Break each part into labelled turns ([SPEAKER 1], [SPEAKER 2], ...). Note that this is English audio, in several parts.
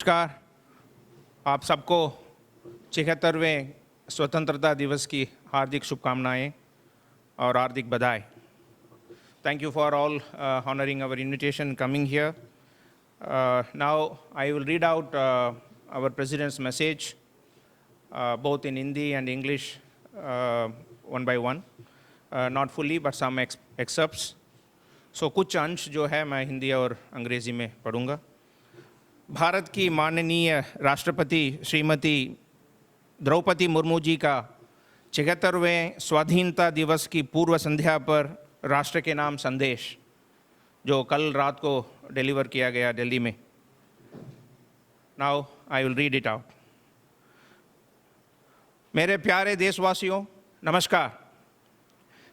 [SPEAKER 1] नमस्कार। आप सबको 76वें स्वतंत्रता दिवस की हार्दिक शुभकामनाएं और हार्दिक बधाई। Thank you for all honoring our invitation coming here. Now I will read out our President's message both in Hindi and English one by one. Not fully but some excerpts. So कुछ अंश जो है मैं हिंदी और अंग्रेजी में पढ़ूंगा। भारत की माननीय राष्ट्रपति श्रीमती द्रौपदी मुर्मू जी का 76वें स्वाधीनता दिवस की पूर्व संध्या पर राष्ट्र के नाम संदेश, जो कल रात को डिलीवर किया गया दिल्ली में। Now I will read it out. मेरे प्यारे देशवासियों, नमस्कार।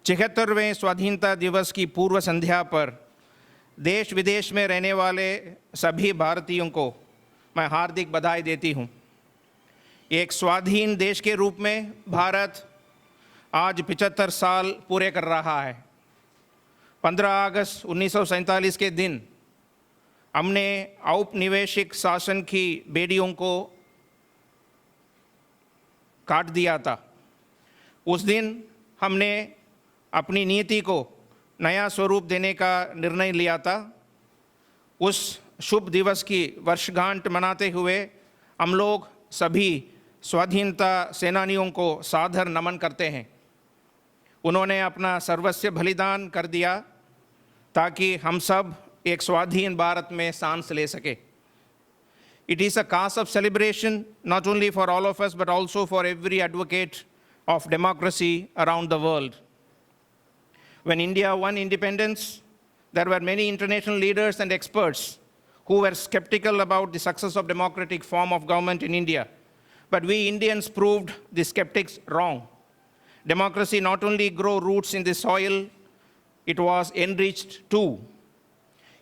[SPEAKER 1] 76वें स्वाधीनता दिवस की पूर्व संध्या पर देश विदेश में रहने वाले सभी भारतीयों को मैं हार्दिक बधाई देती हूँ। एक स्वाधीन देश के रूप में भारत आज 75 साल पूरे कर रहा है। 15 अगस्त 1947 के दिन हमने औपनिवेशिक शासन की बेड़ियों को काट दिया था। उस दिन हमने अपनी नीति को नया स्वरूप देने का निर्णय लिया था। उस शुभ दिवस की वर्षगांठ मनाते हुए हम लोग सभी स्वाधीनता सेनानियों को सादर नमन करते हैं। उन्होंने अपना सर्वस्व बलिदान कर दिया ताकि हम सब एक स्वाधीन भारत में सांस ले सके। It is a cause of celebration not only for all of us but also for every advocate of democracy around the world. When India won independence, there were many international leaders and experts who were skeptical about the success of democratic form of government in India. But we Indians proved the skeptics wrong. Democracy not only grew roots in the soil, it was enriched too.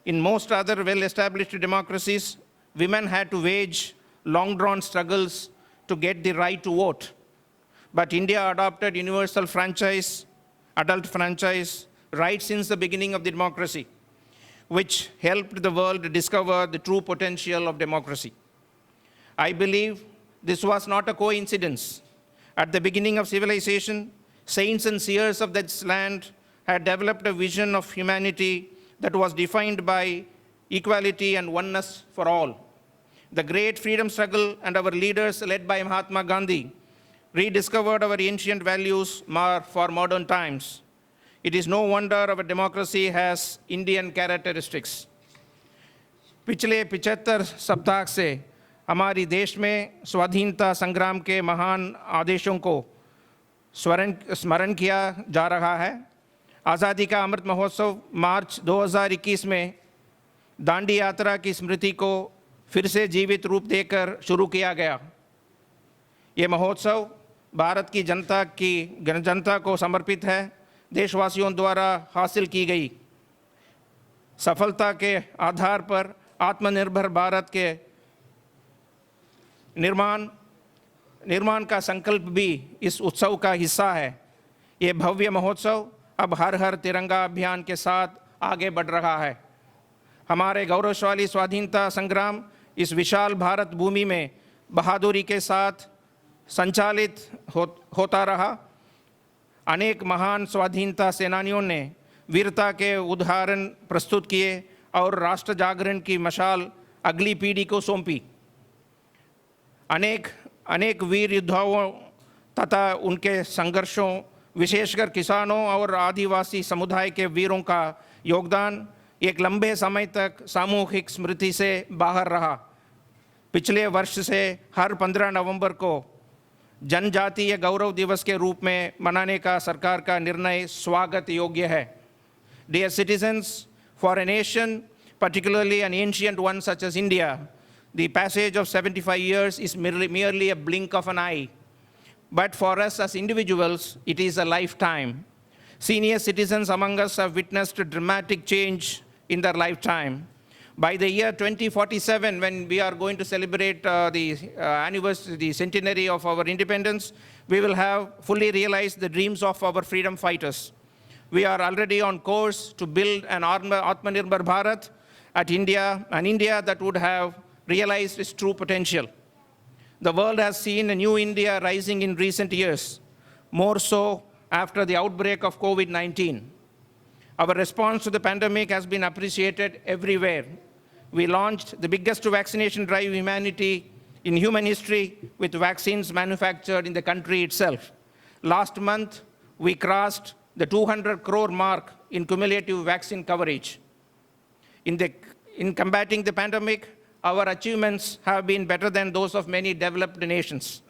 [SPEAKER 1] In most other well-established democracies, women had to wage long-drawn struggles to get the right to vote. But India adopted universal franchise, adult franchise, right since the beginning of the democracy, which helped the world discover the true potential of democracy. I believe this was not a coincidence. At the beginning of civilization, saints and seers of this land had developed a vision of humanity that was defined by equality and oneness for all. The great freedom struggle and our leaders led by Mahatma Gandhi rediscovered our ancient values for modern times. It is no wonder our democracy has Indian characteristics. पिछले 75 सप्ताह से हमारी देश में स्वाधीनता संग्राम के महान आदेशों को स्मरण किया जा रहा है। आज़ादी का अमृत महोत्सव मार्च 2021 में दांडी यात्रा की स्मृति को फिर से जीवित रूप देकर शुरू किया गया। ये महोत्सव भारत की जनता को समर्पित है। देशवासियों द्वारा हासिल की गई सफलता के आधार पर आत्मनिर्भर भारत के निर्माण का संकल्प भी इस उत्सव का हिस्सा है। ये भव्य महोत्सव अब हर हर तिरंगा अभियान के साथ आगे बढ़ रहा है। हमारे गौरवशाली स्वाधीनता संग्राम इस विशाल भारत भूमि में बहादुरी के साथ संचालित होता रहा। अनेक महान स्वाधीनता सेनानियों ने वीरता के उदाहरण प्रस्तुत किए और राष्ट्र जागरण की मशाल अगली पीढ़ी को सौंपी। अनेक वीर योद्धाओं तथा उनके संघर्षों, विशेषकर किसानों और आदिवासी समुदाय के वीरों का योगदान एक लंबे समय तक सामूहिक स्मृति से बाहर रहा। पिछले वर्ष से हर 15 नवंबर को जनजातीय गौरव दिवस के रूप में मनाने का सरकार का निर्णय स्वागत योग्य है। Dear citizens, for a nation, particularly an ancient one such as India, the passage of 75 years is merely a blink of an eye. But for us as individuals, it is a lifetime. Senior citizens among us have witnessed a dramatic change in their lifetime. By the year 2047, when we are going to celebrate the centenary of our independence, we will have fully realized the dreams of our freedom fighters. We are already on course to build an Atmanirbhar Bharat an India that would have realized its true potential. The world has seen a new India rising in recent years, more so after the outbreak of COVID-19. Our response to the pandemic has been appreciated everywhere. We launched the biggest vaccination drive in human history with vaccines manufactured in the country itself. Last month, we crossed the 200 crore mark in cumulative vaccine coverage. In combating the pandemic, our achievements have been better than those of many developed nations.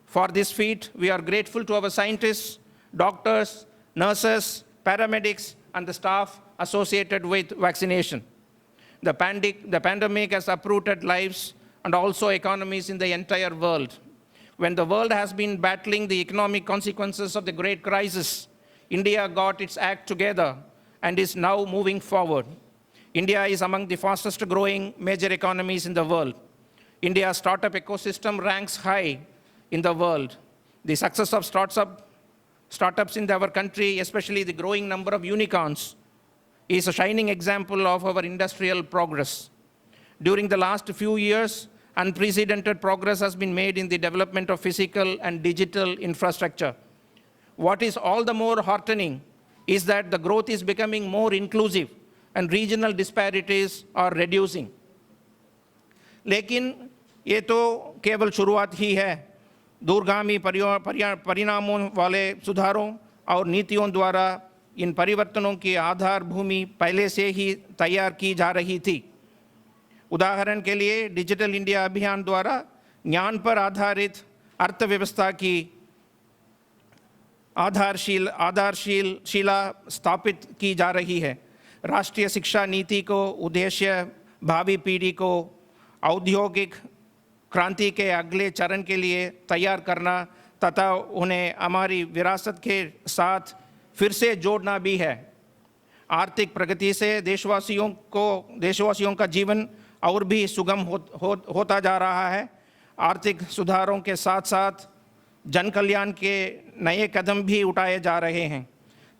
[SPEAKER 1] For this feat, we are grateful to our scientists, doctors, nurses, paramedics, and the staff associated with vaccination. The pandemic has uprooted lives and also economies in the entire world. When the world has been battling the economic consequences of the great crisis, India got its act together and is now moving forward. India is among the fastest growing major economies in the world. India's startup ecosystem ranks high in the world. The success of startups in our country, especially the growing number of unicorns, is a shining example of our industrial progress. During the last few years, unprecedented progress has been made in the development of physical and digital infrastructure. What is all the more heartening is that the growth is becoming more inclusive and regional disparities are reducing. लेकिन ये तो केवल शुरुआत ही है। दूरगामी परिणामों वाले सुधारों और नीतियों द्वारा इन परिवर्तनों की आधार भूमि पहले से ही तैयार की जा रही थी। उदाहरण के लिए डिजिटल इंडिया अभियान द्वारा ज्ञान पर आधारित अर्थव्यवस्था की आधारशिला स्थापित की जा रही है। राष्ट्रीय शिक्षा नीति को उद्देश्य भावी पीढ़ी को औद्योगिक क्रांति के अगले चरण के लिए तैयार करना तथा उन्हें हमारी विरासत के साथ फिर से जोड़ना भी है। आर्थिक प्रगति से देशवासियों का जीवन और भी सुगम होता जा रहा है। आर्थिक सुधारों के साथ साथ जन कल्याण के नए कदम भी उठाए जा रहे हैं।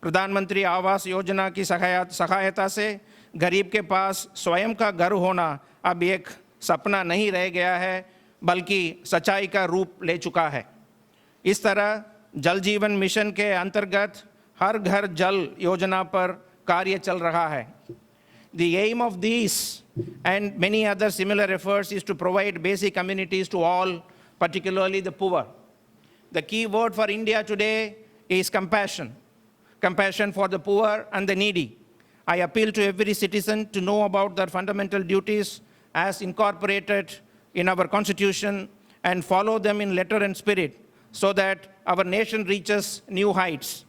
[SPEAKER 1] प्रधानमंत्री आवास योजना की सहायता से गरीब के पास स्वयं का घर होना अब एक सपना नहीं रह गया है, बल्कि सच्चाई का रूप ले चुका है। इस तरह जल जीवन मिशन के अंतर्गत हर घर जल योजना पर कार्य चल रहा है। The aim of these and many other similar efforts is to provide basic amenities to all, particularly the poor. The key word for India today is compassion. Compassion for the poor and the needy. I appeal to every citizen to know about their fundamental duties as incorporated in our Constitution and follow them in letter and spirit so that our nation reaches new heights.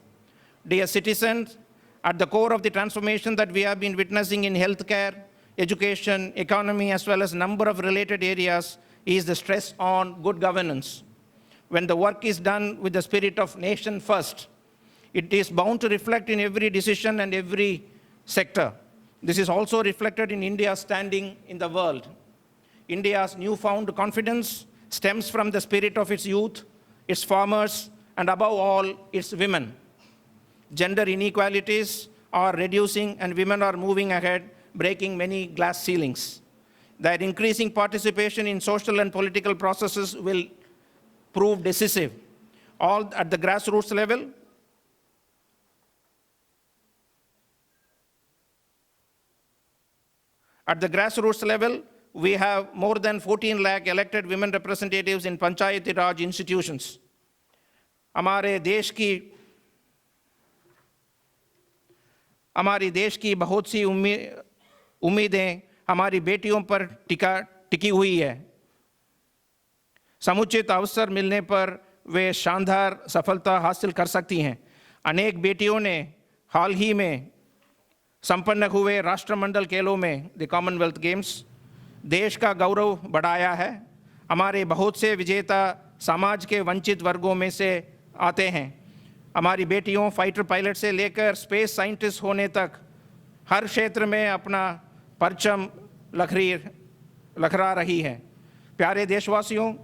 [SPEAKER 1] Dear citizens, at the core of the transformation that we have been witnessing in healthcare, education, economy, as well as a number of related areas is the stress on good governance. When the work is done with the spirit of nation first, it is bound to reflect in every decision and every sector. This is also reflected in India's standing in the world. India's newfound confidence stems from the spirit of its youth, its farmers, and above all, its women. Gender inequalities are reducing and women are moving ahead, breaking many glass ceilings. Their increasing participation in social and political processes will prove decisive. All at the grassroots level, we have more than 14 lakh elected women representatives in Panchayati Raj institutions. हमारे देश की बहुत सी उम्मीदें हमारी बेटियों पर टिकी हुई है। समुचित अवसर मिलने पर वे शानदार सफलता हासिल कर सकती हैं। अनेक बेटियों ने हाल ही में संपन्न हुए राष्ट्रमंडल खेलों में द कॉमनवेल्थ गेम्स देश का गौरव बढ़ाया है। हमारे बहुत से विजेता समाज के वंचित वर्गों में से आते हैं। हमारी बेटियों फाइटर पायलट से लेकर स्पेस साइंटिस्ट होने तक हर क्षेत्र में अपना परचम लहरा रही है। प्यारे देशवासियों,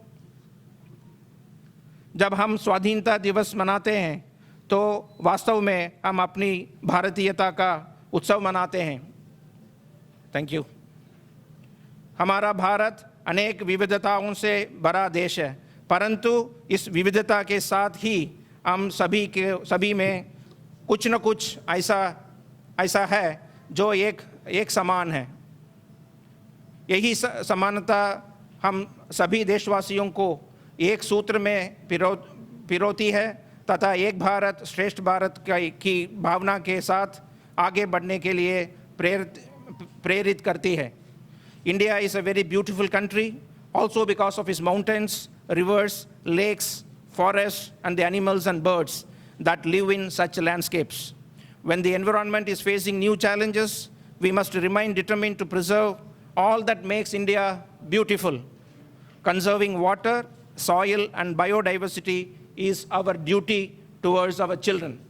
[SPEAKER 1] जब हम स्वाधीनता दिवस मनाते हैं तो वास्तव में हम अपनी भारतीयता का उत्सव मनाते हैं। Thank you. हमारा भारत अनेक विविधताओं से भरा देश है, परंतु इस विविधता के साथ ही हम सभी में कुछ न कुछ ऐसा है जो एक समान है। यही समानता हम सभी देशवासियों को एक सूत्र में पिरोती है तथा एक भारत श्रेष्ठ भारत की भावना के साथ आगे बढ़ने के लिए प्रेरित करती है। India is a very beautiful country, also because of its mountains, rivers, lakes, forests, and the animals and birds that live in such landscapes. When the environment is facing new challenges, we must remain determined to preserve all that makes India beautiful. Conserving water, soil, and biodiversity is our duty towards our children.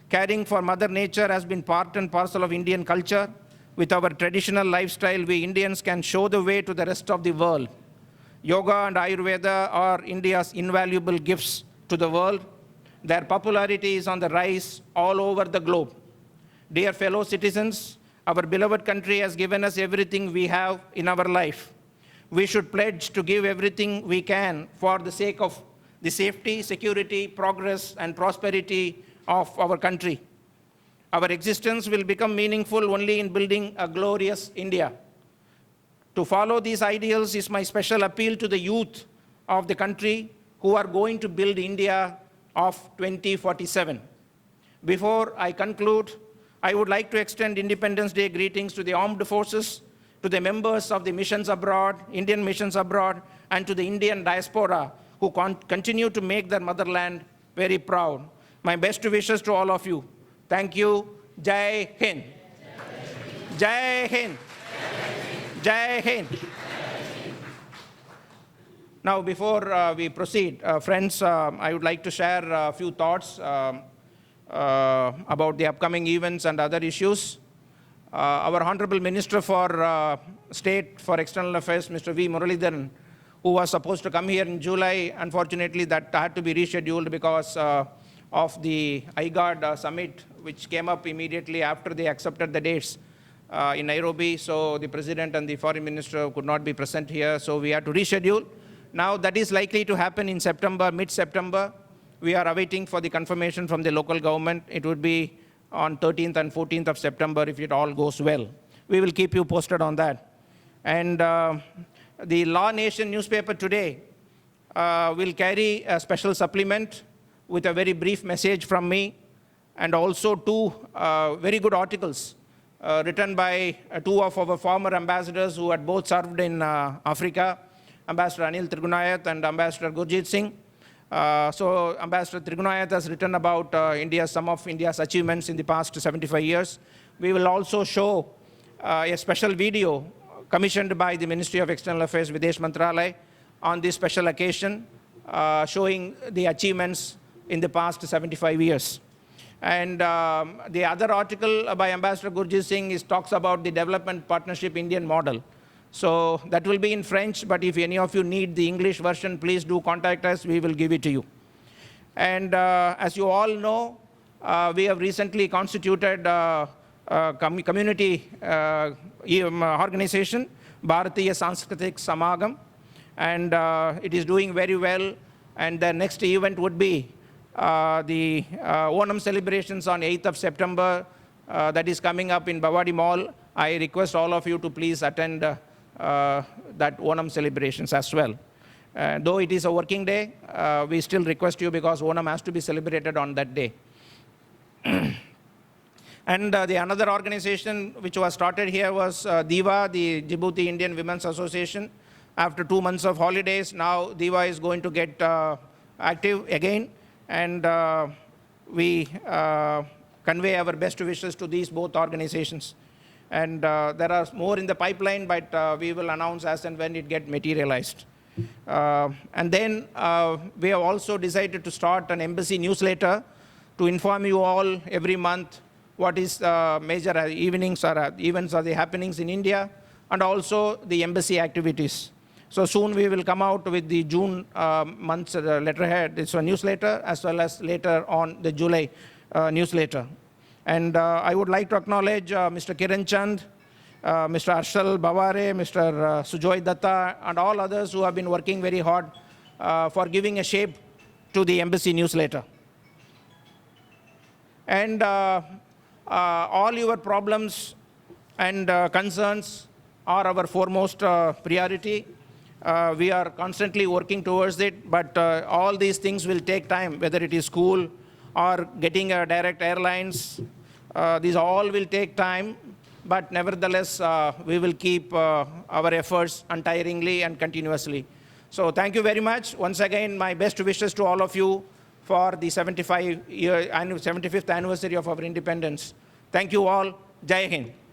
[SPEAKER 1] Caring for Mother Nature has been part and parcel of Indian culture. With our traditional lifestyle, we Indians can show the way to the rest of the world. Yoga and Ayurveda are India's invaluable gifts to the world. Their popularity is on the rise all over the globe. Dear fellow citizens, our beloved country has given us everything we have in our life. We should pledge to give everything we can for the sake of the safety, security, progress, and prosperity of our country. Our existence will become meaningful only in building a glorious India. To follow these ideals is my special appeal to the youth of the country who are going to build India of 2047. Before I conclude, I would like to extend Independence Day greetings to the armed forces, to the members of the missions abroad, Indian missions abroad, and to the Indian diaspora who continue to make their motherland very proud. My best wishes to all of you. Thank you. Jai Hind. Jai Hind. Jai Hind. Now, before we proceed, friends, I would like to share a few thoughts about the upcoming events and other issues. Our Honorable Minister for State for External Affairs, Mr. V. Muralidharan, who was supposed to come here in July, unfortunately that had to be rescheduled because of the IGAD summit, which came up immediately after they accepted the dates in Nairobi. So the President and the Foreign Minister could not be present here, so we had to reschedule. Now that is likely to happen in September, mid-September. We are awaiting for the confirmation from the local government. It would be on 13th and 14th of September if it all goes well. We will keep you posted on that. And the Law Nation newspaper today will carry a special supplement with a very brief message from me, and also two very good articles written by two of our former ambassadors who had both served in Africa, Ambassador Anil Trigunayat and Ambassador Gurjit Singh. So Ambassador Trigunayat has written about some of India's achievements in the past 75 years. We will also show a special video commissioned by the Ministry of External Affairs, Videsh Mantralaya, on this special occasion, showing the achievements in the past 75 years. And the other article by Ambassador Gurjit Singh talks about the Development Partnership Indian model. So that will be in French, but if any of you need the English version, please do contact us. We will give it to you. And as you all know, we have recently constituted a community organization, Bharatiya Sanskritik Samagam, and it is doing very well. And the next event would be the Onam celebrations on 8th of September that is coming up in Bawadi Mall. I request all of you to please attend that Onam celebrations as well. Though it is a working day, we still request you because Onam has to be celebrated on that day. And the another organization which was started here was DIVA, the Djibouti Indian Women's Association. After 2 months of holidays, now DIVA is going to get active again. And we convey our best wishes to these both organizations. And there are more in the pipeline, but we will announce as and when it gets materialized. And then we have also decided to start an embassy newsletter to inform you all every month what is major evenings or events or the happenings in India, and also the embassy activities. So soon we will come out with the June month's letterhead. It's a newsletter, as well as later on the July newsletter. And I would like to acknowledge Mr. Kiran Chand, Mr. Arshal Baware, Mr. Sujoy Datta, and all others who have been working very hard for giving a shape to the embassy newsletter. And all your problems and concerns are our foremost priority. We are constantly working towards it, but all these things will take time, whether it is school or getting a direct airlines. These all will take time, but nevertheless, we will keep our efforts untiringly and continuously. So thank you very much. Once again, my best wishes to all of you for the 75th anniversary of our independence. Thank you all. Jai Hind.